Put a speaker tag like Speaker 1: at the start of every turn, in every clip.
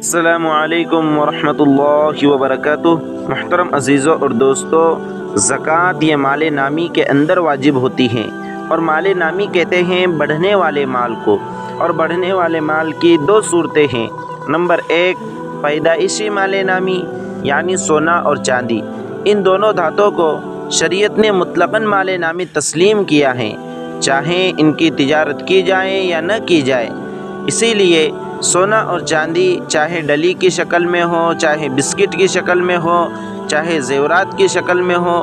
Speaker 1: السلام علیکم ورحمۃ اللہ وبرکاتہ۔ محترم عزیزوں اور دوستوں، زکوٰۃ یہ مال نامی کے اندر واجب ہوتی ہے، اور مال نامی کہتے ہیں بڑھنے والے مال کو، اور بڑھنے والے مال کی دو صورتیں ہیں۔ نمبر ایک، پیدائشی مال نامی یعنی سونا اور چاندی، ان دونوں دھاتوں کو شریعت نے مطلقاً مال نامی تسلیم کیا ہے، چاہے ان کی تجارت کی جائے یا نہ کی جائے۔ اسی لیے سونا اور چاندی چاہے ڈلی کی شکل میں ہو، چاہے بسکٹ کی شکل میں ہو، چاہے زیورات کی شکل میں ہو،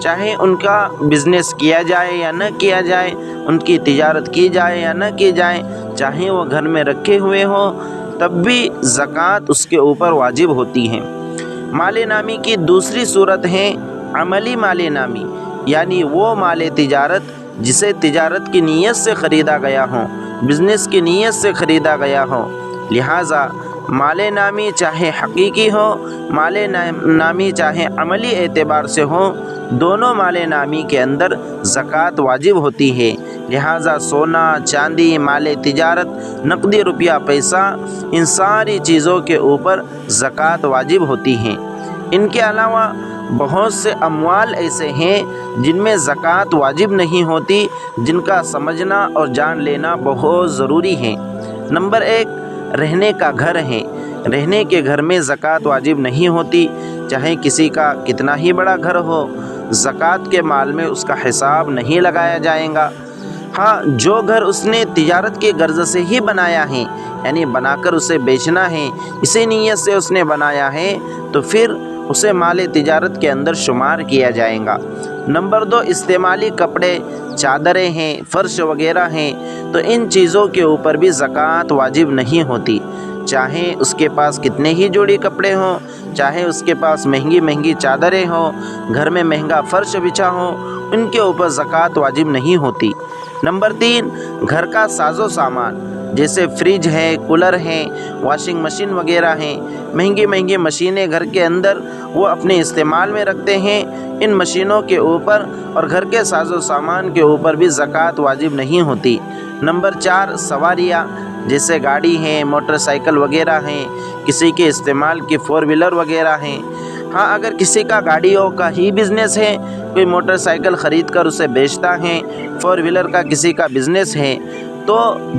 Speaker 1: چاہے ان کا بزنس کیا جائے یا نہ کیا جائے، ان کی تجارت کی جائے یا نہ کی جائے، چاہے وہ گھر میں رکھے ہوئے ہوں، تب بھی زکوٰۃ اس کے اوپر واجب ہوتی ہے۔ مال نامی کی دوسری صورت ہے عملی مال نامی، یعنی وہ مال تجارت جسے تجارت کی نیت سے خریدا گیا ہو، بزنس کی نیت سے خریدا گیا ہو۔ لہٰذا مال نامی چاہے حقیقی ہو، مال نامی چاہے عملی اعتبار سے ہو، دونوں مال نامی کے اندر زکوٰۃ واجب ہوتی ہے۔ لہٰذا سونا، چاندی، مال تجارت، نقدی روپیہ پیسہ، ان ساری چیزوں کے اوپر زکوٰۃ واجب ہوتی ہے۔ ان کے علاوہ بہت سے اموال ایسے ہیں جن میں زکوٰۃ واجب نہیں ہوتی، جن کا سمجھنا اور جان لینا بہت ضروری ہے۔ نمبر ایک، رہنے کا گھر ہے۔ رہنے کے گھر میں زکوٰۃ واجب نہیں ہوتی، چاہے کسی کا کتنا ہی بڑا گھر ہو، زکوٰۃ کے مال میں اس کا حساب نہیں لگایا جائے گا۔ ہاں، جو گھر اس نے تجارت کی غرض سے ہی بنایا ہے، یعنی بنا کر اسے بیچنا ہے، اسی نیت سے اس نے بنایا ہے، تو پھر اسے مال تجارت کے اندر شمار کیا جائے گا۔ نمبر دو، استعمالی کپڑے، چادریں ہیں، فرش وغیرہ ہیں، تو ان چیزوں کے اوپر بھی زکوٰۃ واجب نہیں ہوتی، چاہے اس کے پاس کتنے ہی جوڑی کپڑے ہوں، چاہے اس کے پاس مہنگی مہنگی چادریں ہوں، گھر میں مہنگا فرش بچھا ہو، ان کے اوپر زکوٰۃ واجب نہیں ہوتی۔ نمبر تین، گھر کا ساز و سامان، جیسے فریج ہے، کولر ہیں، واشنگ مشین وغیرہ ہیں، مہنگی مہنگی مشینیں گھر کے اندر وہ اپنے استعمال میں رکھتے ہیں، ان مشینوں کے اوپر اور گھر کے ساز و سامان کے اوپر بھی زکوٰۃ واجب نہیں ہوتی۔ نمبر چار، سواریاں، جیسے گاڑی ہیں، موٹر سائیکل وغیرہ ہیں، کسی کے استعمال کی فور ویلر وغیرہ ہیں۔ ہاں، اگر کسی کا گاڑیوں کا ہی بزنس ہے، کوئی موٹر سائیکل خرید کر اسے بیچتا ہے، فور ویلر کا کسی کا بزنس ہے، تو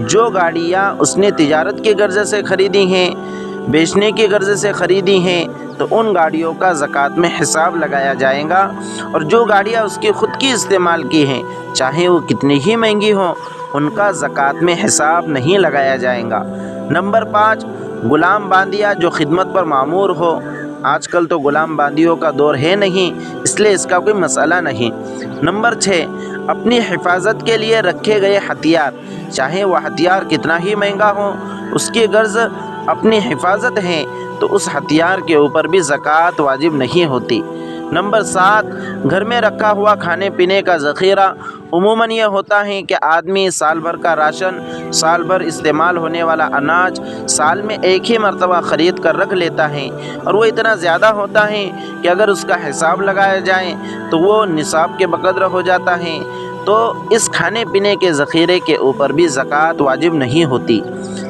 Speaker 1: جو گاڑیاں اس نے تجارت کی غرض سے خریدی ہیں، بیچنے کی غرض سے خریدی ہیں، تو ان گاڑیوں کا زکوٰۃ میں حساب لگایا جائے گا، اور جو گاڑیاں اس کی خود کی استعمال کی ہیں، چاہے وہ کتنی ہی مہنگی ہوں، ان کا زکوٰۃ میں حساب نہیں لگایا جائے گا۔ نمبر پانچ، غلام باندیا جو خدمت پر مامور ہو۔ آج کل تو غلام باندیوں کا دور ہے نہیں، اس لیے اس کا کوئی مسئلہ نہیں۔ نمبر چھ، اپنی حفاظت کے لیے رکھے گئے ہتھیار، چاہے وہ ہتھیار کتنا ہی مہنگا ہو، اس کی غرض اپنی حفاظت ہے، تو اس ہتھیار کے اوپر بھی زکوٰۃ واجب نہیں ہوتی۔ نمبر سات، گھر میں رکھا ہوا کھانے پینے کا ذخیرہ۔ عموماً یہ ہوتا ہے کہ آدمی سال بھر کا راشن، سال بھر استعمال ہونے والا اناج سال میں ایک ہی مرتبہ خرید کر رکھ لیتا ہے، اور وہ اتنا زیادہ ہوتا ہے کہ اگر اس کا حساب لگایا جائے تو وہ نصاب کے بقدر ہو جاتا ہے، تو اس کھانے پینے کے ذخیرے کے اوپر بھی زکوٰۃ واجب نہیں ہوتی۔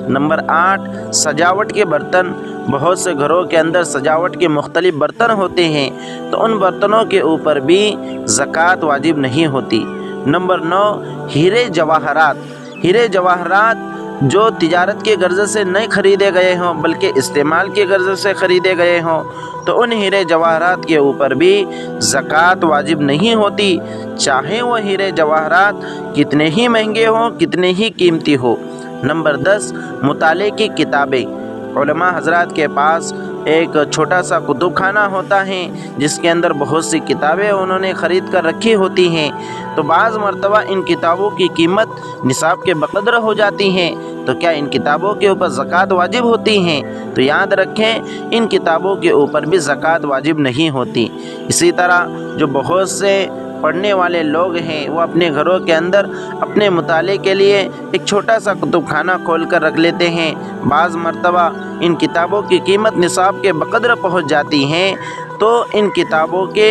Speaker 1: نمبر آٹھ، سجاوٹ کے برتن۔ بہت سے گھروں کے اندر سجاوٹ کے مختلف برتن ہوتے ہیں، تو ان برتنوں کے اوپر بھی زکوٰۃ واجب نہیں ہوتی۔ نمبر نو، ہیرے جواہرات۔ ہیرے جواہرات جو تجارت کی غرض سے نہیں خریدے گئے ہوں بلکہ استعمال کی غرض سے خریدے گئے ہوں، تو ان ہیرے جواہرات کے اوپر بھی زکوٰۃ واجب نہیں ہوتی، چاہے وہ ہیرے جواہرات کتنے ہی مہنگے ہوں، کتنے ہی قیمتی ہو۔ نمبر 10، مطالعے کی کتابیں۔ علماء حضرات کے پاس ایک چھوٹا سا کتب خانہ ہوتا ہے، جس کے اندر بہت سی کتابیں انہوں نے خرید کر رکھی ہوتی ہیں، تو بعض مرتبہ ان کتابوں کی قیمت نصاب کے بقدر ہو جاتی ہیں، تو کیا ان کتابوں کے اوپر زکوٰۃ واجب ہوتی ہیں؟ تو یاد رکھیں، ان کتابوں کے اوپر بھی زکوٰۃ واجب نہیں ہوتی۔ اسی طرح جو بہت سے پڑھنے والے لوگ ہیں، وہ اپنے گھروں کے اندر اپنے مطالعے کے لیے ایک چھوٹا سا کتب خانہ کھول کر رکھ لیتے ہیں، بعض مرتبہ ان کتابوں کی قیمت نصاب کے بقدر پہنچ جاتی ہیں، تو ان کتابوں کے